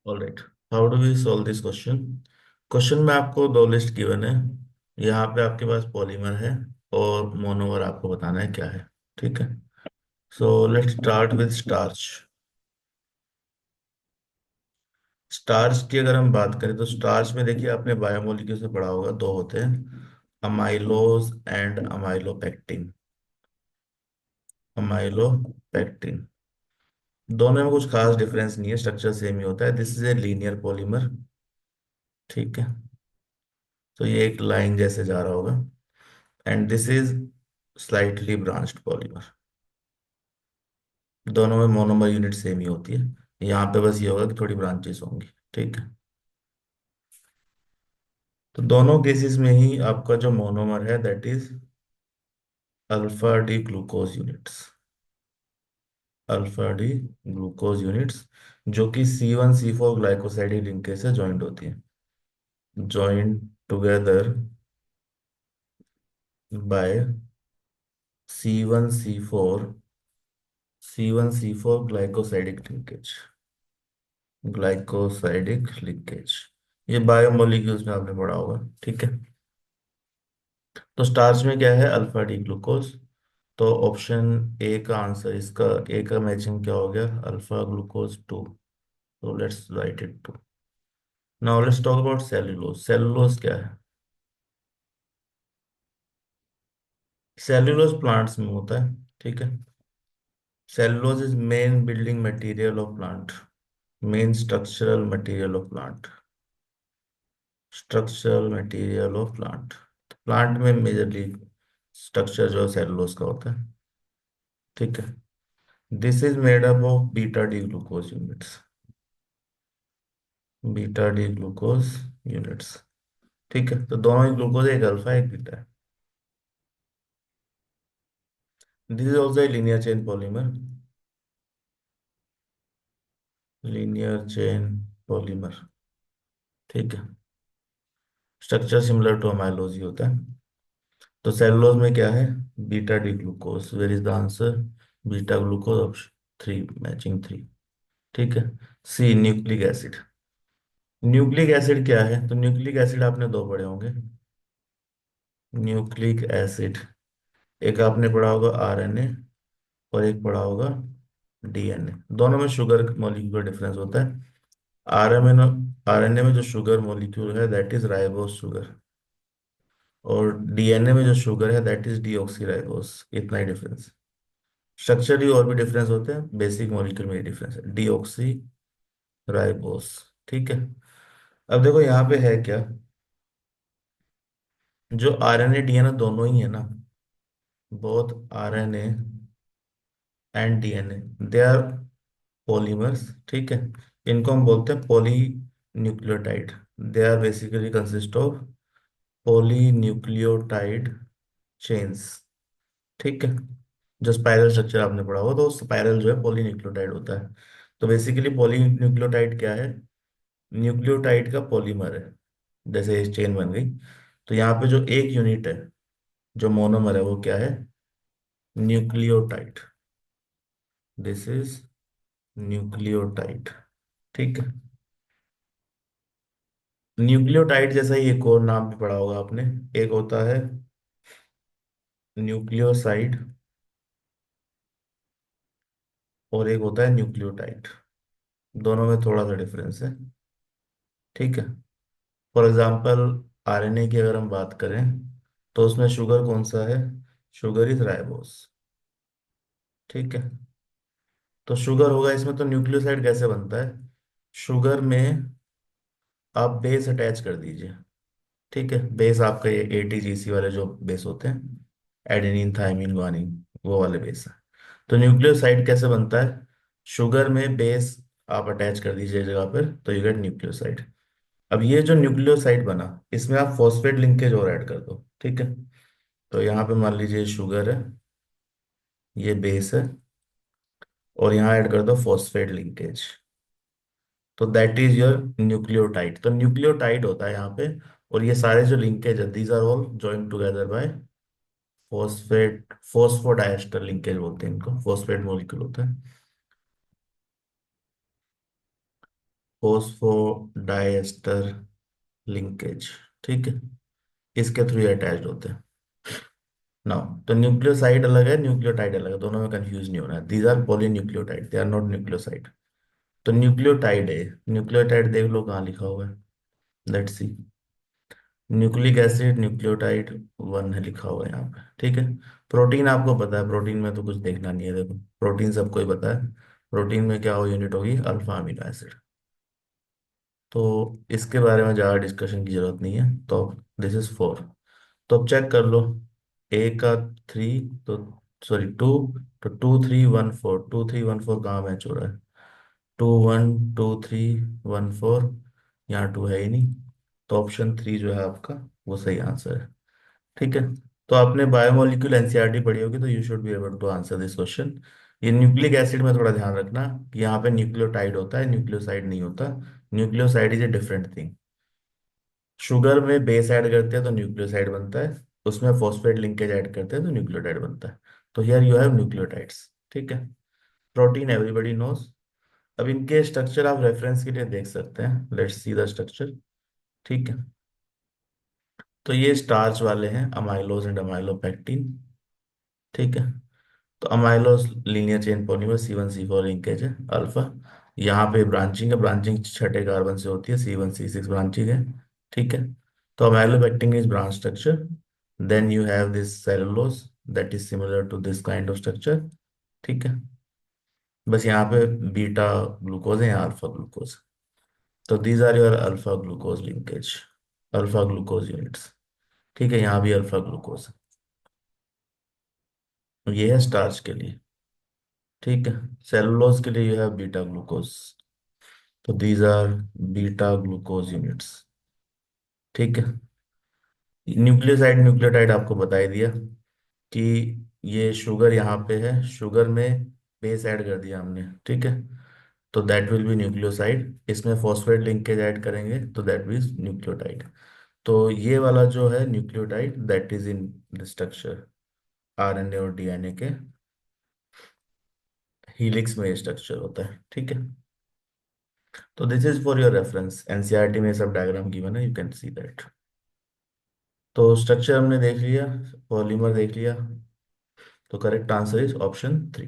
All right. How do we solve this question? Question में आपको दो लिस्ट गिवन है। यहाँ पे आपके पास पॉलीमर है और मोनोमर आपको बताना है क्या है। ठीक है। So let's start with starch. Starch की अगर हम बात करें तो स्टार्च में देखिए आपने बायोमोलिक्यूल से पढ़ा होगा, दो होते हैं, अमाइलोज एंड अमाइलोपेक्टिन। अमाइलोपेक्टिन दोनों में कुछ खास डिफरेंस नहीं है, स्ट्रक्चर सेम ही होता है। This is a linear polymer. ठीक है। तो ये एक लाइन जैसे जा रहा होगा, and this is slightly branched polymer. दोनों में मोनोमर यूनिट सेम ही होती है, यहाँ पे बस ये होगा कि थोड़ी ब्रांचेस होंगी। ठीक है। तो दोनों केसेस में ही आपका जो मोनोमर है that is alpha D glucose units. Alpha D glucose units जो कि C1C4 ग्लाइकोसाइडिक लिंकेज से ज्वाइंट होती है, joint together by C1C4 C1C4 glycosidic linkage. Glycosidic linkage ये बायोमोलिक्यूल्स में आपने पढ़ा होगा। ठीक है। तो स्टार्च में क्या है? Alpha D glucose. तो ऑप्शन ए का आंसर, इसका ए का मैचिंग क्या हो गया? Alpha glucose 2। तो let's write it two. Now let's talk about cellulose. Cellulose क्या है? सेलुलोज प्लांट्स में होता है। ठीक है। Cellulose is main building material of plant, main structural material of plant. Structural material of plant. Plant में majorly structure जो cellulose का होता है। ठीक है। This is made up of beta D glucose units. Beta D glucose units. ठीक है। तो दोनों ही ग्लूकोज, एक अल्फा एक बीटा है। This is also a linear chain polymer. Linear chain polymer. ठीक है। स्ट्रक्चर सिमिलर टू अमाइलोज ही होता है। तो सेलुलोज में क्या है? Beta D glucose. Where is the answer? Beta glucose option 3, matching 3। ठीक है। C nucleic acid. Nucleic acid क्या है? तो न्यूक्लिक एसिड आपने दो पढ़े होंगे। न्यूक्लिक एसिड, एक आपने पढ़ा होगा आरएनए और एक पढ़ा होगा डीएनए। दोनों में शुगर मॉलिक्यूल डिफरेंस होता है। आरएनए आरएनए में जो शुगर मॉलिक्यूल है दैट इज राइबोस शुगर, और डीएनए में जो शुगर है दैट इज डीऑक्सी राइबोस। इतना ही डिफरेंस। स्ट्रक्चरली और भी डिफरेंस होते हैं, बेसिक मॉलिक्यूल में ही डिफरेंस है, डीऑक्सी राइबोस। ठीक है। अब देखो यहाँ पे है क्या, जो आरएनए डीएनए दोनों ही है ना, both RNA and DNA they are polymers. ठीक है। इनको हम बोलते हैं polynucleotide. They are basically consist of polynucleotide chains. ठीक है। जो स्पाइरल स्ट्रक्चर आपने पढ़ा हो तो स्पाइरल जो है पॉलीन्यूक्लियोटाइड होता है। तो बेसिकली पॉलीन्यूक्लियोटाइड क्या है? न्यूक्लियोटाइड का पॉलीमर है। जैसे इस चेन बन गई, तो यहाँ पे जो एक यूनिट है, जो मोनोमर है, वो क्या है? न्यूक्लियोटाइड। This is nucleotide. ठीक है। न्यूक्लियोटाइड जैसा ही एक और नाम भी पढ़ा होगा आपने, एक होता है न्यूक्लियोसाइड और एक होता है न्यूक्लियोटाइड। दोनों में थोड़ा सा डिफरेंस है। ठीक है। फॉर एग्जाम्पल आरएनए की अगर हम बात करें तो उसमें शुगर कौन सा है? Sugar is ribose. ठीक है। तो शुगर होगा इसमें, तो न्यूक्लियोसाइड कैसे बनता है? शुगर में आप बेस अटैच कर दीजिए। ठीक है। बेस आपका ये ATGC वाले जो बेस होते हैं, एडेनिन थाइमिन गुआनिन, वो वाले बेस है। तो न्यूक्लियोसाइड कैसे बनता है? शुगर में बेस आप अटैच कर दीजिए जगह पर, तो यू गेट न्यूक्लियोसाइड। अब ये जो न्यूक्लियोसाइड बना, इसमें आप फॉस्फेट लिंकेज और ऐड कर दो। ठीक है। तो यहाँ पे मान लीजिए शुगर है, ये बेस है, और यहाँ ऐड कर दो फॉस्फेट लिंकेज। तो दैट इज योर न्यूक्लियोटाइड। तो न्यूक्लियोटाइड होता है यहाँ पे, और ये सारे जो लिंकेज है these are all joined together by phosphate, phosphodiester linkage बोलते हैं इनको, फॉस्फेट मॉलिक्यूल होता है। फोस्फोडाइएस्टर लिंकेज, ठीक है, इसके थ्रू अटैच्ड होते हैं। नाउ तो न्यूक्लियोसाइड अलग है, न्यूक्लियोटाइड अलग है, दोनों में कंफ्यूज नहीं होना है। These are polynucleotide, they are not nucleoside. तो न्यूक्लियोटाइड है, न्यूक्लियोटाइड देख लो कहाँ लिखा हुआ है। Let's see. Nucleic acid nucleotide one है लिखा हुआ है यहाँ पे, ठीक है। प्रोटीन आपको पता है, प्रोटीन में तो कुछ देखना नहीं है, देखो प्रोटीन सबको ही पता है। प्रोटीन में क्या हो यूनिट होगी, अल्फा अमीनो एसिड। तो इसके बारे में ज़्यादा डिस्कशन की जरूरत नहीं है। तो दिस इज फोर। तो अब चेक कर लो। ए का थ्री, तो सॉरी टू, तो 2 3 1 4, 2 3 1 4 कहाँ मैच हो रहा है? 2 1 2 3 1 4, यहाँ टू है ही नहीं। तो ऑप्शन थ्री जो है आपका वो सही आंसर है, ठीक है। तो आपने बायोमोलिक्यूल एनसीईआरटी पढ़ी होगी, तो you should be able to answer this question. ये न्यूक्लिक एसिड में थोड़ा ध्यान रखना कि यहाँ पे न्यूक्लियोटाइड होता है, न्यूक्लियोसाइड नहीं होता। Nucleoside is a different thing. Sugar में बेस ऐड करते हैं तो न्यूक्लियोसाइड बनता है, उसमें फॉस्फेट लिंकेज ऐड करते हैं तो न्यूक्लियोटाइड बनता है। तो हियर यू हैव न्यूक्लियोटाइड्स, ठीक है। Protein everybody knows. अब इनके स्ट्रक्चर आप रेफरेंस के लिए देख सकते हैं, लेट्स सी द स्ट्रक्चर, ठीक है। तो ये स्टार्च वाले हैं, अमाइलोज एंड अमाइलोपेक्टिन, ठीक है। तो amylose linear chain polymer C1 C4 linkage है, अल्फा। यहाँ पे ब्रांचिंग है, ब्रांचिंग छठे कार्बन से होती है, C1 C6 ब्रांचिंग है, ठीक है। तो amylopectin is branch structure. Then you have this cellulose that is similar to this kind of structure, ठीक है। बस यहाँ पे बीटा ग्लूकोज है, यहाँ अल्फा ग्लूकोज। तो these are your alpha glucose linkage, alpha glucose units, ठीक है। यहाँ भी अल्फा ग्लूकोज। ये है स्टार्च के लिए, ठीक है। सेलुलोज के लिए यू हैव बीटा ग्लूकोज। तो these are beta glucose units, ठीक है। न्यूक्लियोसाइड न्यूक्लियोटाइड आपको बता ही दिया कि ये शुगर यहाँ पे है, शुगर में बेस ऐड कर दिया हमने, ठीक है। तो दैट विल बी न्यूक्लियोसाइड, इसमें फॉस्फेट लिंकेज ऐड करेंगे तो दैट विल न्यूक्लियोटाइड। तो ये वाला जो है nucleotide that is in the structure, RNA और डीएनए के हीलिक्स में ये स्ट्रक्चर होता है, ठीक है। तो this is for your reference, NCERT में सब डायग्राम गिवन है, यू कैन सी दैट। तो स्ट्रक्चर हमने देख लिया, पॉलीमर देख लिया। तो correct answer is option three.